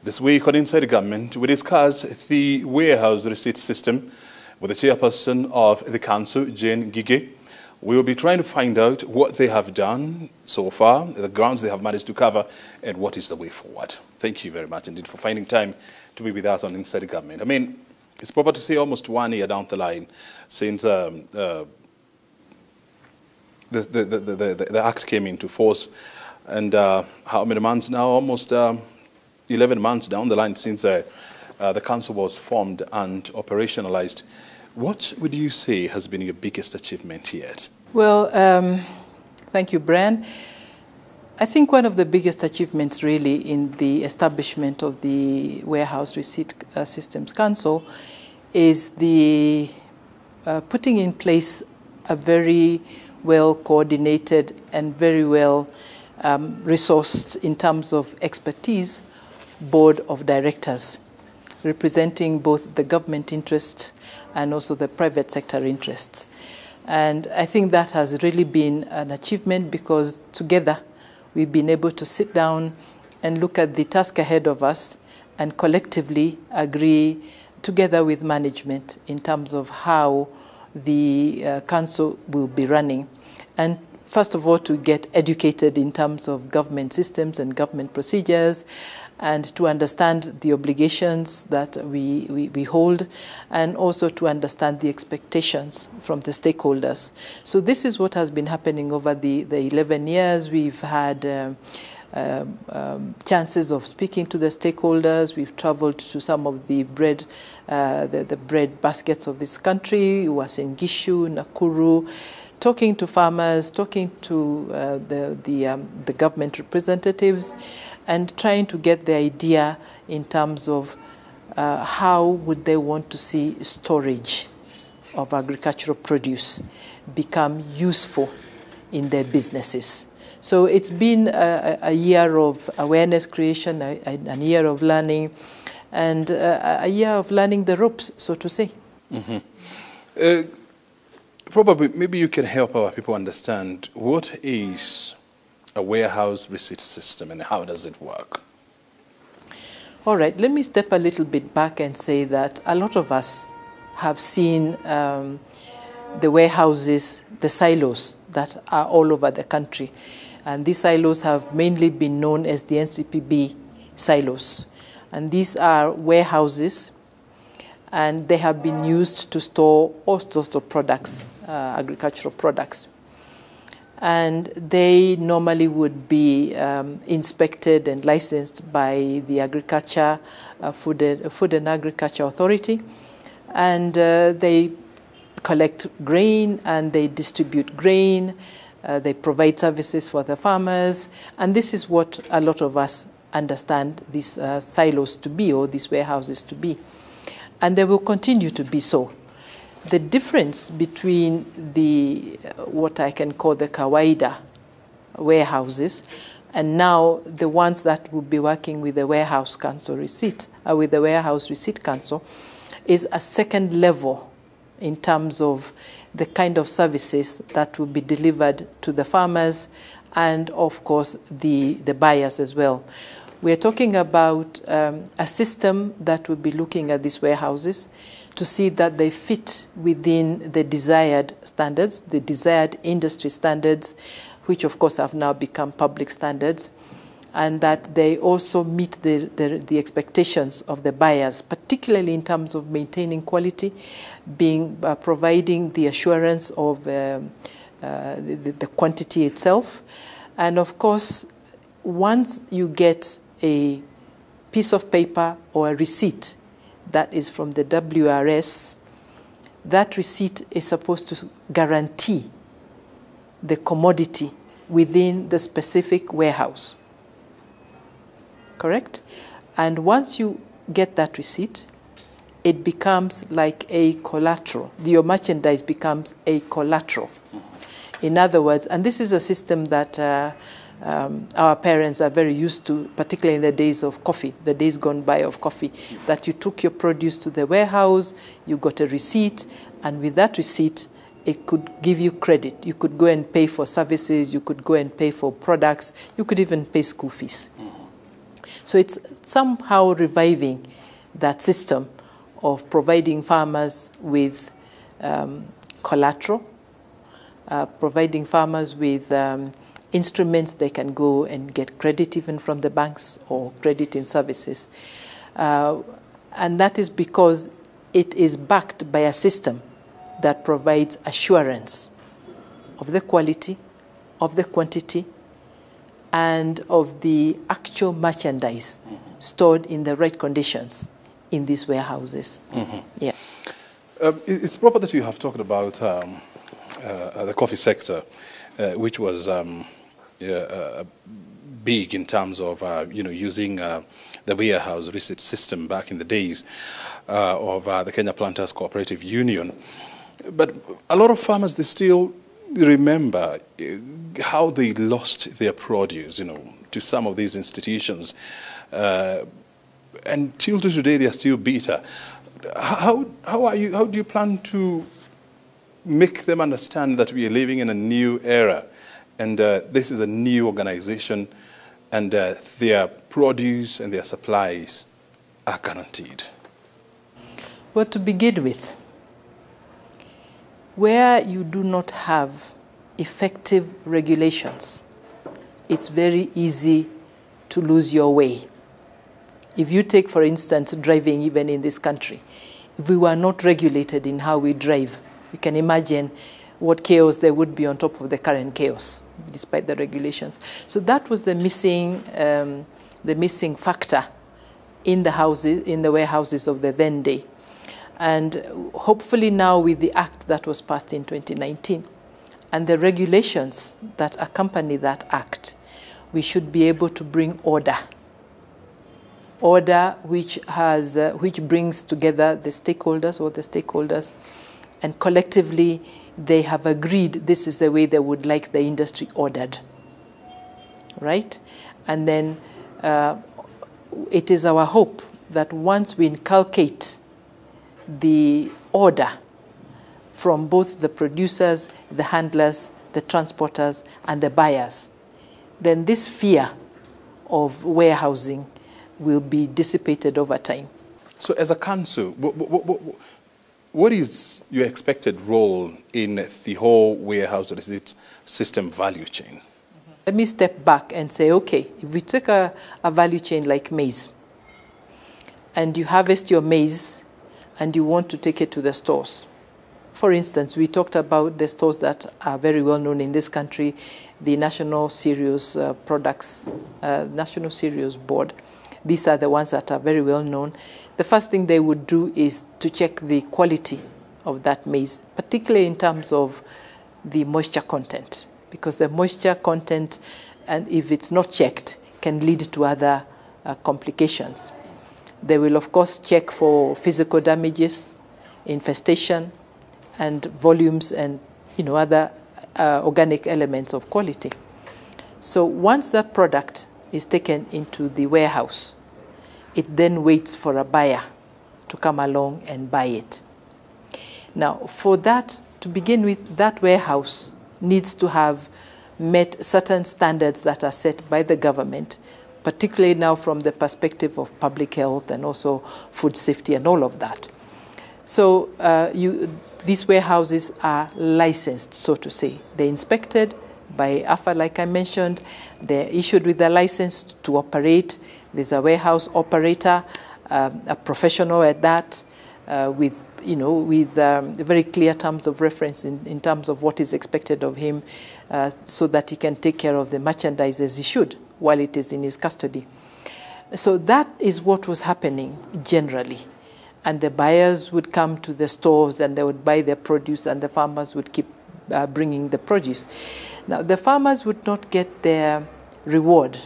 This week on Inside the Government, we discuss the warehouse receipt system with the chairperson of the council, Ngige. We will be trying to find out what they have done so far, the grounds they have managed to cover, and what is the way forward. Thank you very much indeed for finding time to be with us on Inside the Government. I mean, it's proper to say almost 1 year down the line since the act came into force, and how many months now? Almost 11 months down the line since the council was formed and operationalized. What would you say has been your biggest achievement yet? Well, thank you, Brian. I think one of the biggest achievements really in the establishment of the Warehouse Receipt Systems Council is the putting in place a very well coordinated and very well resourced in terms of expertise board of directors representing both the government interests and also the private sector interests. And I think that has really been an achievement because together we've been able to sit down and look at the task ahead of us and collectively agree together with management in terms of how the council will be running. And first of all, to get educated in terms of government systems and government procedures, and to understand the obligations that we hold, and also to understand the expectations from the stakeholders. So this is what has been happening over the 11 years. We've had chances of speaking to the stakeholders. We've traveled to some of the bread baskets of this country. We was in Gishu, Nakuru, talking to farmers, talking to the government representatives, and trying to get the idea in terms of how would they want to see storage of agricultural produce become useful in their businesses. So it's been a year of awareness creation, a year of learning, and a year of learning the ropes, so to say. Mm-hmm. Probably, maybe you can help our people understand what is a warehouse receipt system and how does it work? All right, let me step a little bit back and say that a lot of us have seen the warehouses, the silos that are all over the country. And these silos have mainly been known as the NCPB silos. And these are warehouses, and they have been used to store all sorts of products, agricultural products. And they normally would be inspected and licensed by the Agriculture, Food and Agriculture Authority. And they collect grain and they distribute grain. They provide services for the farmers. And this is what a lot of us understand these silos to be, or these warehouses to be. And they will continue to be so. The difference between what I can call the kawaida warehouses and now the ones that will be working with the Warehouse Council Receipt, with the Warehouse Receipt Council, is a second level in terms of the kind of services that will be delivered to the farmers and, of course, the buyers as well. We're talking about a system that will be looking at these warehouses to see that they fit within the desired standards, the desired industry standards, which of course have now become public standards, and that they also meet the expectations of the buyers, particularly in terms of maintaining quality, providing the assurance of the quantity itself. And of course, once you get a piece of paper or a receipt that is from the WRS, that receipt is supposed to guarantee the commodity within the specific warehouse. Correct? And once you get that receipt, it becomes like a collateral. Your merchandise becomes a collateral. In other words, and this is a system that our parents are very used to, particularly in the days of coffee, the days gone by of coffee, that you took your produce to the warehouse, you got a receipt, and with that receipt, it could give you credit. You could go and pay for services, you could go and pay for products, you could even pay school fees. So it's somehow reviving that system of providing farmers with collateral, providing farmers with instruments they can go and get credit even from the banks or credit in services. And that is because it is backed by a system that provides assurance of the quality, of the quantity, and of the actual merchandise stored in the right conditions in these warehouses. Yeah. It's proper that you have talked about the coffee sector, which was big in terms of using the warehouse receipt system back in the days of the Kenya Planters Cooperative Union. But a lot of farmers, they still remember how they lost their produce, to some of these institutions. Until today, they are still bitter. How do you plan to make them understand that we are living in a new era, and this is a new organization, and their produce and their supplies are guaranteed? Well, to begin with, where you do not have effective regulations, it's very easy to lose your way. If you take, for instance, driving even in this country, if we were not regulated in how we drive, you can imagine what chaos there would be on top of the current chaos, despite the regulations. So that was the missing factor in the warehouses of the then day. And hopefully now with the act that was passed in 2019 and the regulations that accompany that act, we should be able to bring order which brings together the stakeholders, and collectively they have agreed this is the way they would like the industry ordered, right? And then it is our hope that once we inculcate the order from both the producers, the handlers, the transporters, and the buyers, then this fear of warehousing will be dissipated over time. So as a council, what is your expected role in the whole warehouse receipt system value chain? Let me step back and say, okay, if we take a value chain like maize, and you harvest your maize and you want to take it to the stores. For instance, we talked about the stores that are very well known in this country, the National Cereals National Cereals Board. These are the ones that are very well known. The first thing they would do is to check the quality of that maize, particularly in terms of the moisture content, because the moisture content, and if it's not checked, can lead to other complications. They will, of course, check for physical damages, infestation, and volumes and other organic elements of quality. So once that product is taken into the warehouse, it then waits for a buyer to come along and buy it. Now, for that, to begin with, that warehouse needs to have met certain standards that are set by the government, particularly now from the perspective of public health and also food safety and all of that. So these warehouses are licensed, so to say. They're inspected by AFA, like I mentioned. They're issued with a license to operate. There's a warehouse operator, a professional at that, with very clear terms of reference in terms of what is expected of him, so that he can take care of the merchandise as he should while it is in his custody. So that is what was happening generally. And the buyers would come to the stores and they would buy their produce, and the farmers would keep bringing the produce. Now, the farmers would not get their reward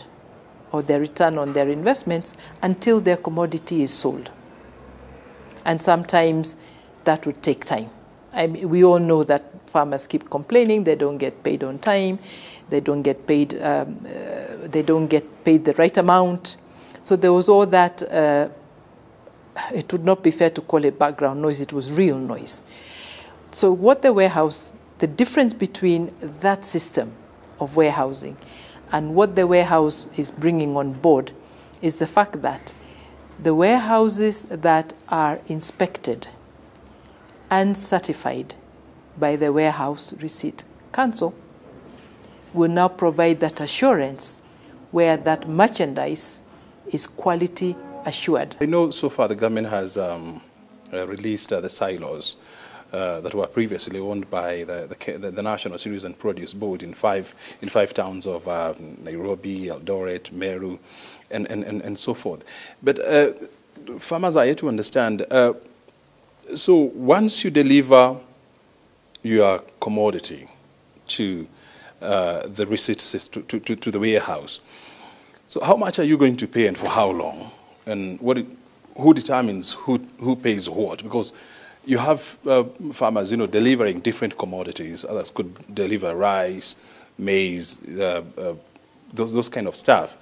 or their return on their investments until their commodity is sold. And sometimes that would take time. We all know that farmers keep complaining they don't get paid on time, they don't get paid the right amount. So there was all that. It would not be fair to call it background noise, it was real noise. So what the difference between that system of warehousing and what the warehouse is bringing on board is the fact that the warehouses that are inspected and certified by the Warehouse Receipt Council will now provide that assurance where that merchandise is quality assured. I know so far the government has released the silos that were previously owned by the National Cereals and Produce Board in five towns of Nairobi, Eldoret, Meru, and so forth. But farmers are yet to understand. So once you deliver your commodity to the receipt system, to the warehouse, so how much are you going to pay and for how long? And who determines who pays what? Because you have farmers, delivering different commodities. Others could deliver rice, maize, those kind of stuff.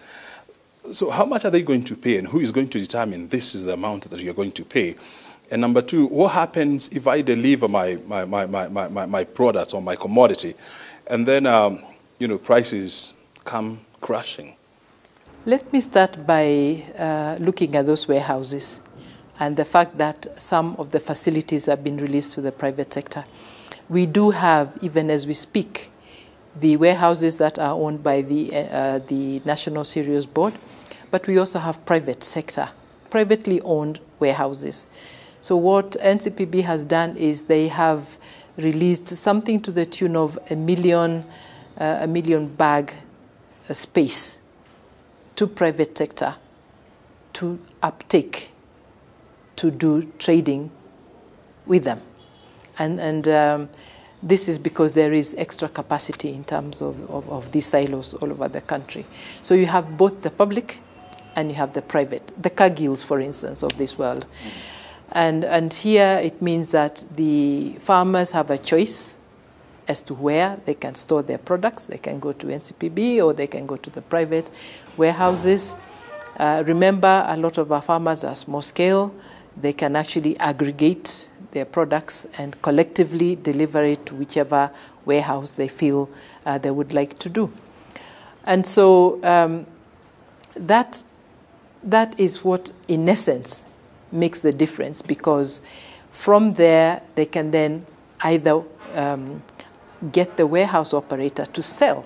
So how much are they going to pay, and who is going to determine this is the amount that you're going to pay? And number two, what happens if I deliver my products or my commodity, and then prices come crashing? Let me start by looking at those warehouses and the fact that some of the facilities have been released to the private sector. We do have, even as we speak, the warehouses that are owned by the National Cereals Board, but we also have private sector, privately owned warehouses. So what NCPB has done is they have released something to the tune of a million bag space to private sector to uptake, to do trading with them. And this is because there is extra capacity in terms of these silos all over the country. So you have both the public and you have the private, the Cargills, for instance, of this world. And here it means that the farmers have a choice as to where they can store their products. They can go to NCPB or they can go to the private warehouses. Remember, a lot of our farmers are small scale. They can actually aggregate their products and collectively deliver it to whichever warehouse they feel they would like to do. And so that is what, in essence, makes the difference, because from there they can then either get the warehouse operator to sell,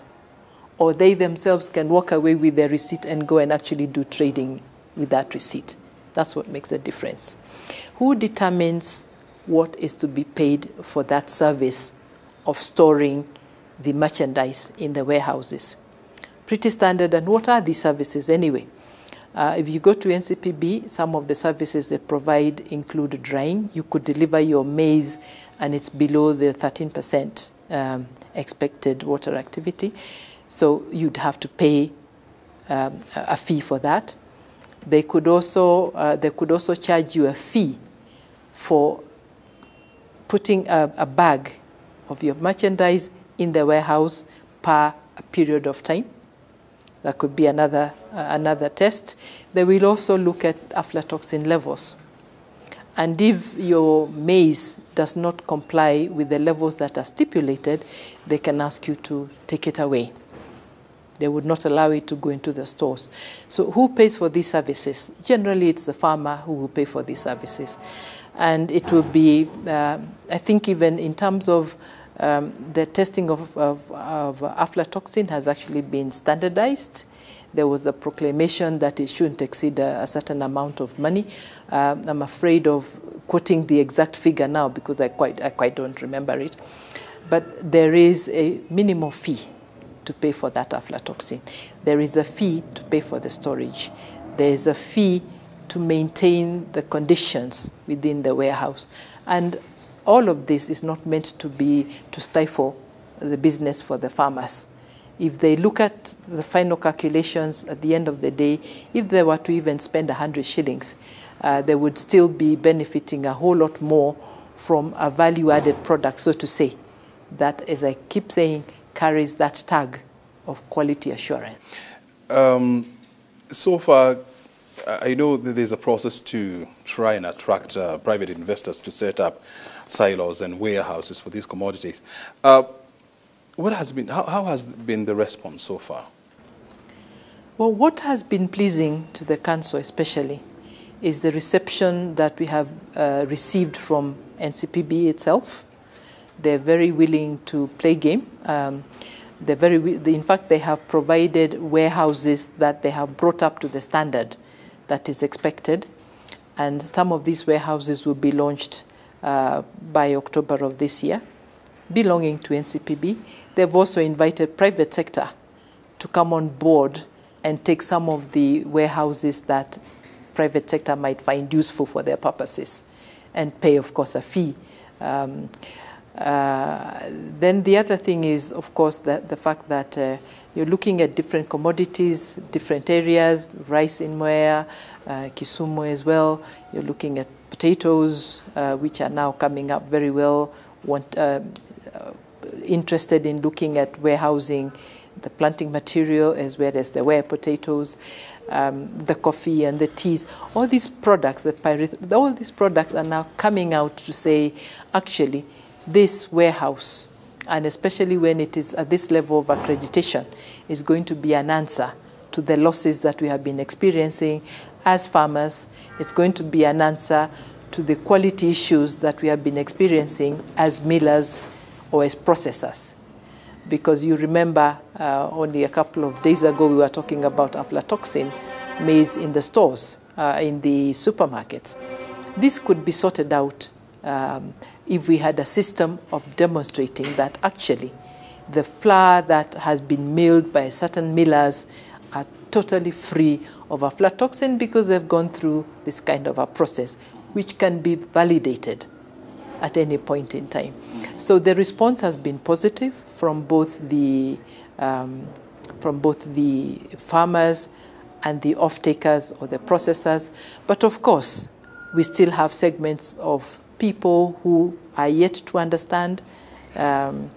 or they themselves can walk away with their receipt and go and actually do trading with that receipt. That's what makes the difference. Who determines what is to be paid for that service of storing the merchandise in the warehouses? Pretty standard. And what are these services anyway? If you go to NCPB, some of the services they provide include drying. You could deliver your maize and it's below the 13% expected water activity. So you'd have to pay a fee for that. They could also charge you a fee for putting a bag of your merchandise in the warehouse per a period of time. That could be another test. They will also look at aflatoxin levels. And if your maize does not comply with the levels that are stipulated, they can ask you to take it away. They would not allow it to go into the stores. So who pays for these services? Generally, it's the farmer who will pay for these services. And it will be, I think even in terms of the testing of aflatoxin has actually been standardized. There was a proclamation that it shouldn't exceed a certain amount of money. I'm afraid of quoting the exact figure now because I quite don't remember it. But there is a minimum fee to pay for that aflatoxin. There is a fee to pay for the storage. There is a fee to maintain the conditions within the warehouse. And all of this is not meant to stifle the business for the farmers. If they look at the final calculations at the end of the day, if they were to even spend 100 shillings, they would still be benefiting a whole lot more from a value-added product, so to say, that, as I keep saying, carries that tag of quality assurance. So far, I know that there's a process to try and attract private investors to set up silos and warehouses for these commodities. How has been the response so far? Well, what has been pleasing to the council especially is the reception that we have received from NCPB itself. They're very willing to play game. In fact, they have provided warehouses that they have brought up to the standard that is expected. And some of these warehouses will be launched by October of this year, belonging to NCPB. They've also invited private sector to come on board and take some of the warehouses that private sector might find useful for their purposes and pay, of course, a fee. Then the other thing is, of course, that the fact that you're looking at different commodities, different areas, rice in Mwea, Kisumu as well. You're looking at potatoes, which are now coming up very well. Interested in looking at warehousing the planting material as well as the ware potatoes, the coffee and the teas. All these products, all these products are now coming out to say, actually, this warehouse, and especially when it is at this level of accreditation, is going to be an answer to the losses that we have been experiencing as farmers. It's going to be an answer to the quality issues that we have been experiencing as millers or as processors. Because you remember only a couple of days ago we were talking about aflatoxin maize in the stores, in the supermarkets. This could be sorted out if we had a system of demonstrating that actually the flour that has been milled by certain millers are totally free of aflatoxin because they've gone through this kind of a process which can be validated at any point in time. So the response has been positive from both the farmers and the off-takers or the processors. But of course, we still have segments of people who are yet to understand. And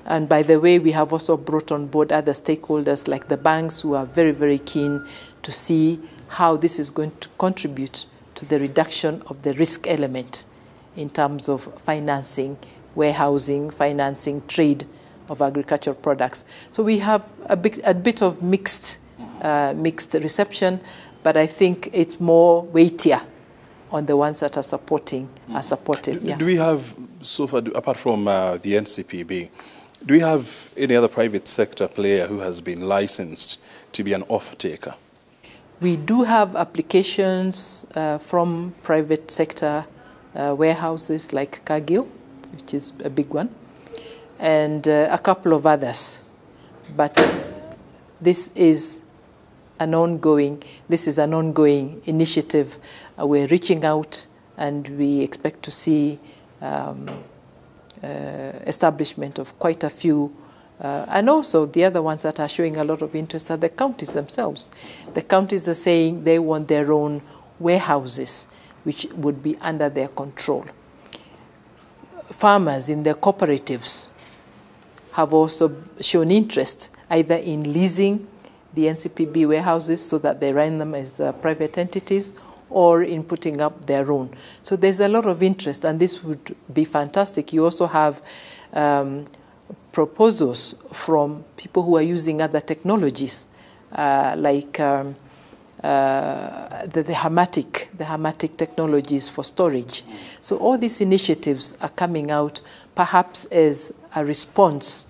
by the way, we have also brought on board other stakeholders like the banks who are very, very keen to see how this is going to contribute to the reduction of the risk element in terms of financing, warehousing, financing, trade of agricultural products. So we have a bit of mixed reception, but I think it's more weightier on the ones that are supportive. Yeah. Do we have, so far, apart from the NCPB, do we have any other private sector player who has been licensed to be an off-taker? We do have applications from private sector warehouses like Cargill, which is a big one, and a couple of others. But this is an ongoing initiative. We're reaching out, and we expect to see establishment of quite a few. And also the other ones that are showing a lot of interest are the counties themselves. The counties are saying they want their own warehouses, which would be under their control. Farmers in their cooperatives have also shown interest either in leasing the NCPB warehouses so that they run them as private entities, or in putting up their own. So there's a lot of interest, and this would be fantastic. You also have proposals from people who are using other technologies, like the hermetic technologies for storage. So all these initiatives are coming out perhaps as a response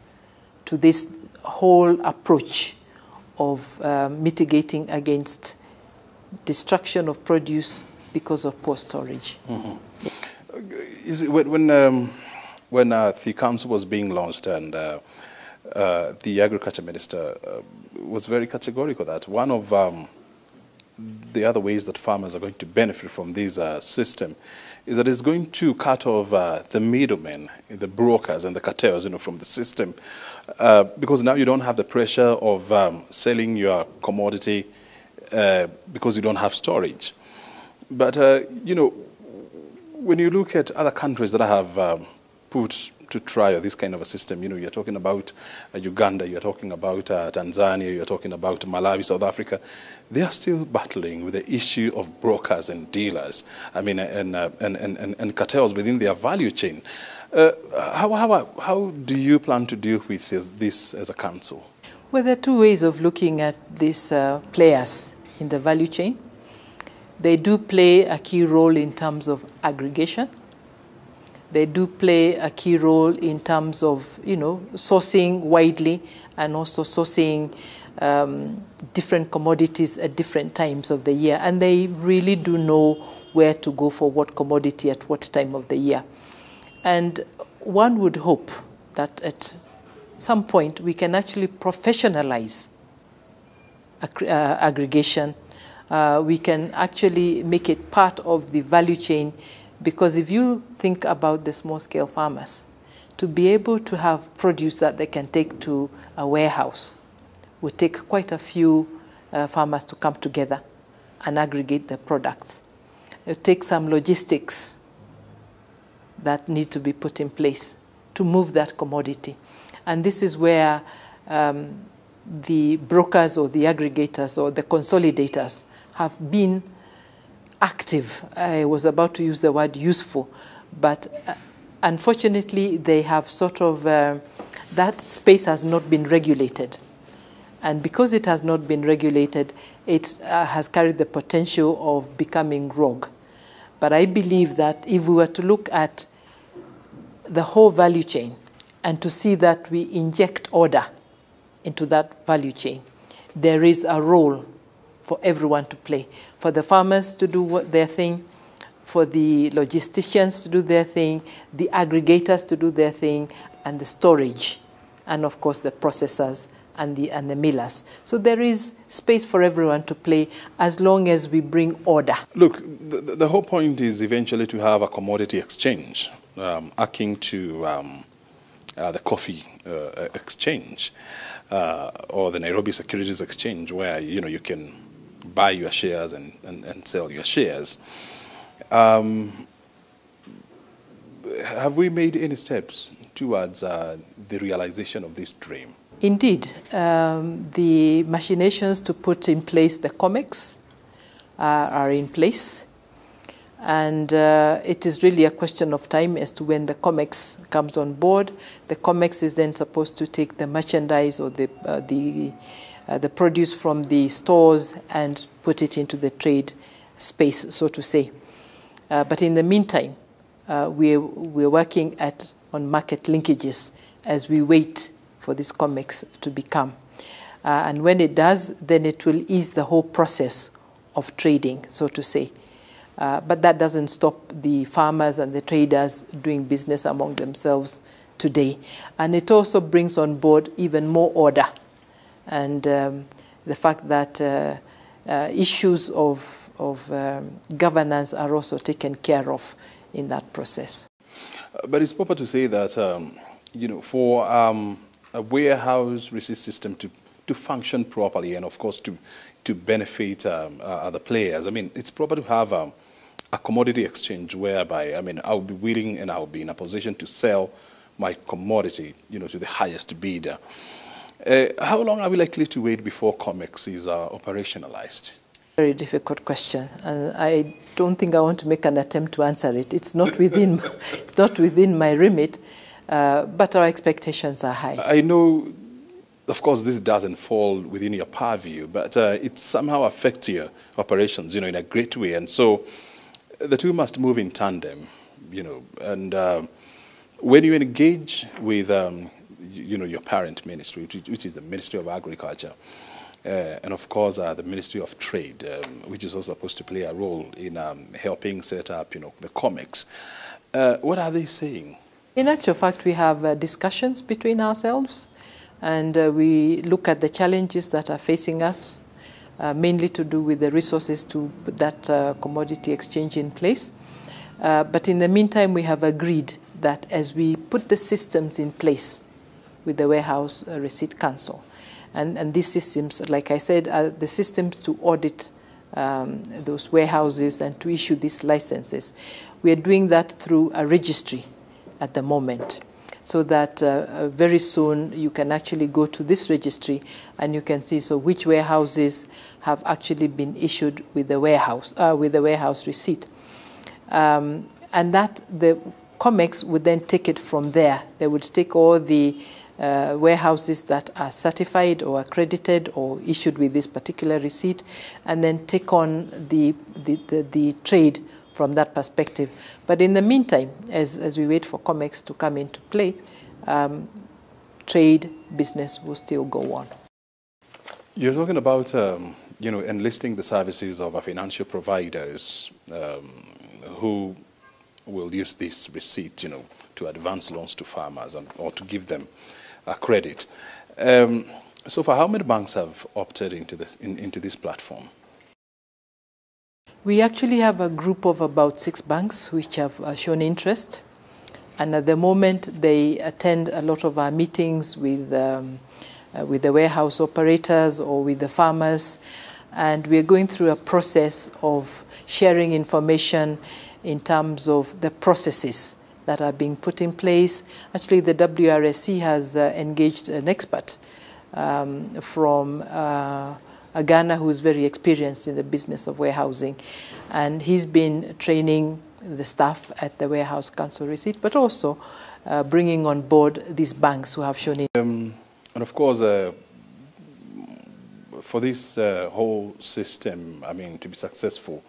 to this whole approach of mitigating against destruction of produce because of poor storage. Mm-hmm. When the council was being launched, and the agriculture minister was very categorical that one of the other ways that farmers are going to benefit from this system is that it's going to cut off the middlemen, the brokers and the cartels, from the system, because now you don't have the pressure of selling your commodity because you don't have storage. But when you look at other countries that have put to trial this kind of a system, you're talking about Uganda, you're talking about Tanzania, you're talking about Malawi, South Africa, they are still battling with the issue of brokers and dealers, and cartels within their value chain. How do you plan to deal with this as a council? Well, there are two ways of looking at these players in the value chain. They do play a key role in terms of aggregation. They do play a key role in terms of, sourcing widely and also sourcing different commodities at different times of the year. And they really do know where to go for what commodity at what time of the year. And one would hope that at some point we can actually professionalize aggregation. We can actually make it part of the value chain, because if you think about the small-scale farmers, to be able to have produce that they can take to a warehouse would take quite a few farmers to come together and aggregate their products. It would take some logistics that need to be put in place to move that commodity. And this is where the brokers or the aggregators or the consolidators have been active. I was about to use the word useful, but unfortunately they have sort of, that space has not been regulated. And because it has not been regulated, it has carried the potential of becoming rogue. But I believe that if we were to look at the whole value chain and to see that we inject order into that value chain, there is a role for everyone to play. For the farmers to do their thing, for the logisticians to do their thing, the aggregators to do their thing, and the storage, and of course the processors and the millers. So there is space for everyone to play as long as we bring order. Look, the whole point is eventually to have a commodity exchange, akin to the coffee exchange or the Nairobi Securities Exchange, where you can buy your shares and sell your shares. Have we made any steps towards the realization of this dream? Indeed, the machinations to put in place the COMEX are in place, and it is really a question of time as to when the COMEX comes on board. The COMEX is then supposed to take the merchandise or the produce from the stores and put it into the trade space, so to say. But in the meantime, we're working on market linkages as we wait for this COMEX to become. And when it does, then it will ease the whole process of trading, so to say. But that doesn't stop the farmers and the traders doing business among themselves today. And it also brings on board even more order. And the fact that issues of governance are also taken care of in that process. But it's proper to say that, for a warehouse receipt system to function properly and, of course, to benefit other players, it's proper to have a commodity exchange whereby, I'll be willing and I'll be in a position to sell my commodity, to the highest bidder. How long are we likely to wait before COMEX is operationalized? Very difficult question, and I don't think I want to make an attempt to answer it. It's not within, it's not within my remit, but our expectations are high. I know, of course, this doesn't fall within your purview, but it somehow affects your operations, in a great way, and so the two must move in tandem, and when you engage with your parent ministry, which is the Ministry of Agriculture, and of course the Ministry of Trade, which is also supposed to play a role in helping set up, the COMEX. What are they saying? In actual fact, we have discussions between ourselves, and we look at the challenges that are facing us, mainly to do with the resources to put that commodity exchange in place. But in the meantime, we have agreed that as we put the systems in place with the Warehouse Receipt Council, and these systems, like I said, are the systems to audit those warehouses and to issue these licenses. We are doing that through a registry at the moment, so that very soon you can actually go to this registry and you can see which warehouses have actually been issued with the warehouse receipt, and that the COMEX would then take it from there. They would take all the warehouses that are certified or accredited or issued with this particular receipt, and then take on the trade from that perspective. But in the meantime, as we wait for COMEX to come into play, trade business will still go on. You're talking about enlisting the services of our financial providers who will use this receipt, to advance loans to farmers or to give them a credit. So far, how many banks have opted into this platform? We actually have a group of about 6 banks which have shown interest, and at the moment they attend a lot of our meetings with the warehouse operators or with the farmers, and we're going through a process of sharing information in terms of the processes that are being put in place. Actually, the WRSC has engaged an expert from Ghana who's very experienced in the business of warehousing, and he's been training the staff at the Warehouse Council Receipt, but also bringing on board these banks who have shown it. And of course, for this whole system, to be successful,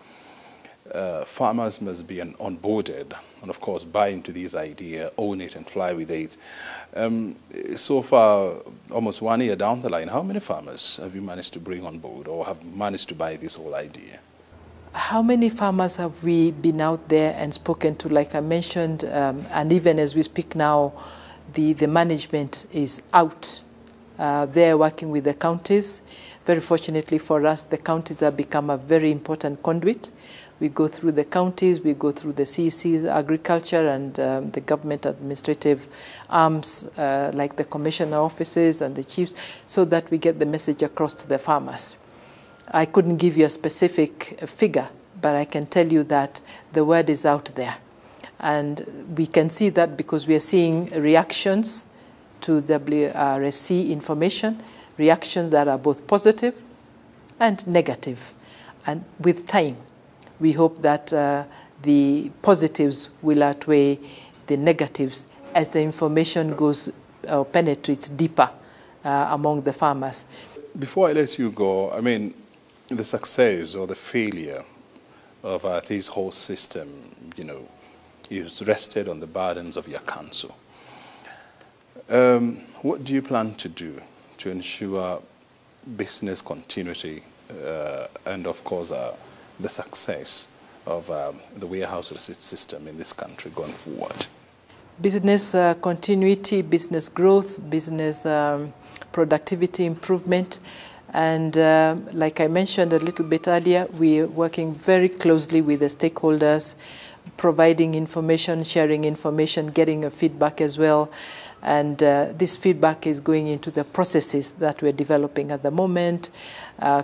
farmers must be onboarded and, of course, buy into this idea, own it and fly with it. So far, almost 1 year down the line, how many farmers have you managed to bring on board or have managed to buy this whole idea? How many farmers have we been out there and spoken to? Like I mentioned, and even as we speak now, the management is out there working with the counties. Very fortunately for us, the counties have become a very important conduit. We go through the counties, we go through the CECs, agriculture, and the government administrative arms like the commissioner offices and the chiefs, so that we get the message across to the farmers. I couldn't give you a specific figure, but I can tell you that the word is out there. And we can see that because we are seeing reactions to WRSC information, reactions that are both positive and negative. And with time, we hope that the positives will outweigh the negatives as the information goes penetrates deeper among the farmers. Before I let you go, the success or the failure of this whole system, is rested on the burdens of your council. What do you plan to do to ensure business continuity and, of course, the success of the warehouse receipt system in this country going forward? Business continuity, business growth, business productivity improvement. And like I mentioned a little bit earlier, we're working very closely with the stakeholders, providing information, sharing information, getting a feedback as well. And this feedback is going into the processes that we're developing at the moment,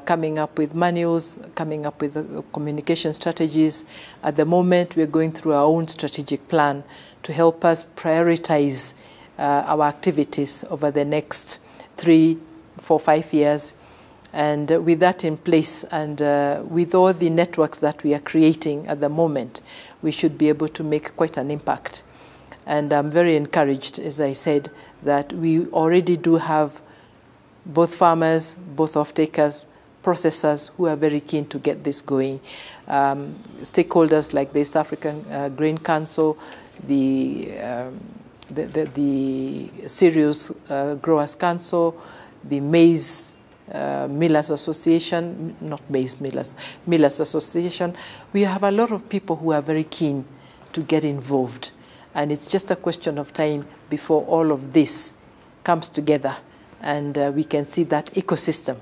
coming up with manuals, coming up with communication strategies. At the moment, we're going through our own strategic plan to help us prioritize our activities over the next 3, 4, 5 years. And with that in place and with all the networks that we are creating at the moment, we should be able to make quite an impact. And I'm very encouraged, as I said, that we already do have both farmers, both off-takers, processors who are very keen to get this going. Stakeholders like the East African Grain Council, the Cereals Growers Council, the Maize Millers Association, not maize millers, Millers Association. We have a lot of people who are very keen to get involved. And it's just a question of time before all of this comes together and we can see that ecosystem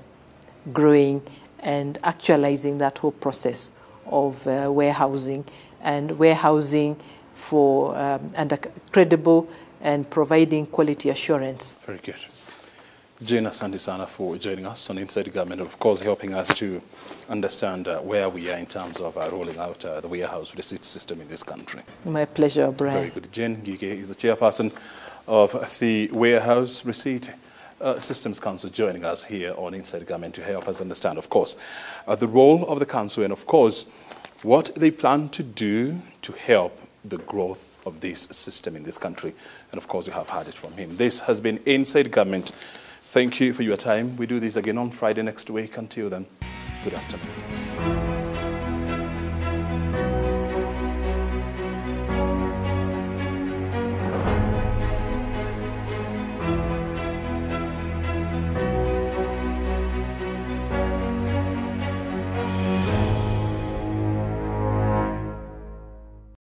growing and actualizing that whole process of warehousing for and credible and providing quality assurance. Very good. Jane, asante sana for joining us on Inside Government, of course helping us to understand where we are in terms of rolling out the warehouse receipt system in this country. My pleasure, Brian. Very good. Jane Ngige is the chairperson of the Warehouse Receipt Systems Council, joining us here on Inside Government to help us understand, of course, the role of the council and, of course, what they plan to do to help the growth of this system in this country. And of course, you have heard it from him. This has been Inside Government. Thank you for your time. We do this again on Friday next week. Until then, good afternoon.